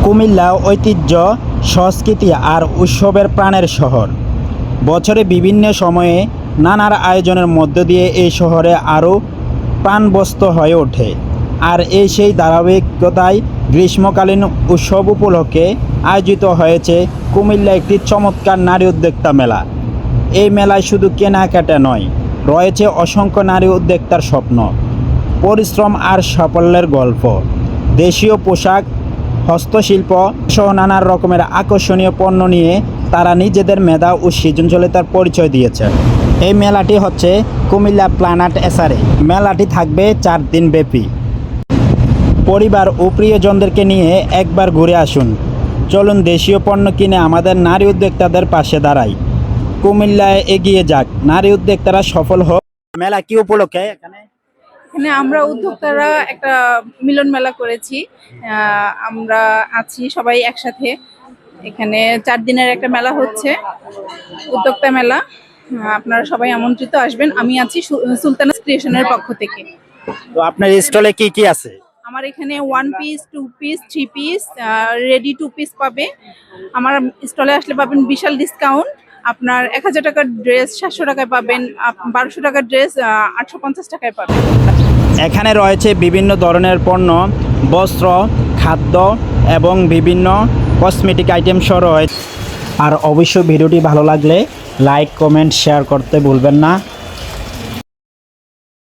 কুমিল্লা ঐতিহ্য, সংস্কৃতি আর উৎসবের প্রাণের শহর। বছরে বিভিন্ন সময়ে নানার আয়োজনের মধ্য দিয়ে এই শহরে আরও প্রাণবন্ত হয়ে ওঠে। আর সেই ধারাবাহিকতায় গ্রীষ্মকালীন উৎসব উপলক্ষে আয়োজিত হয়েছে কুমিল্লা একটি চমৎকার নারী উদ্যোক্তা মেলা। এই মেলায় শুধু কেনাকাটা নয়, রয়েছে অসংখ্য নারী উদ্যোক্তার স্বপ্ন, পরিশ্রম আর সাফল্যের গল্প। দেশীয় পোশাক, হস্তশিল্প সহ নানা রকমের আকর্ষণীয় পণ্য নিয়ে তারা নিজেদের মেধা ও সৃজনশীলতার পরিচয় দিয়েছে। এই মেলাটি হচ্ছে কুমিল্লা প্ল্যানেট এসারে। মেলাটি থাকবে 4 দিন ব্যাপী। পরিবার ও প্রিয়জনদেরকে নিয়ে একবার ঘুরে আসুন। চলুন দেশীয় পণ্য কিনে আমাদের নারী উদ্যোক্তাদের পাশে দাঁড়াই। কুমিল্লায় এগিয়ে যাক, নারী উদ্যোক্তারা সফল হোক। মেলা কি উপলক্ষে এখানে? এখানে আমরা উদ্যোক্তারা একটা মিলন মেলা করেছি। আমরা আছি সবাই একসাথে। এখানে 4 দিনের একটা মেলা হচ্ছে, উদ্যোক্তা মেলা। আপনারা সবাই আমন্ত্রিত, আসবেন। আমি আছি সুলতানা ক্রিয়েশনের পক্ষ থেকে। তো আপনার স্টলে কি কি আছে? আমার এখানে 1 piece, 2 piece, 3 piece, ready 2 piece পাবে। আমার স্টলে আসলে পাবেন বিশাল ডিসকাউন্ট। আপনার 1000 টাকার ড্রেস 700 টাকায় পাবেন, 1200 টাকার ড্রেস 850 টাকায় পাবেন। এখানে রয়েছে বিভিন্ন ধরনের পণ্য, বস্ত্র, খাদ্য এবং বিভিন্ন কসমেটিক আইটেম সহ রয়েছে। আর অবশ্যই ভিডিওটি ভালো লাগলে লাইক, কমেন্ট, শেয়ার করতে ভুলবেন না।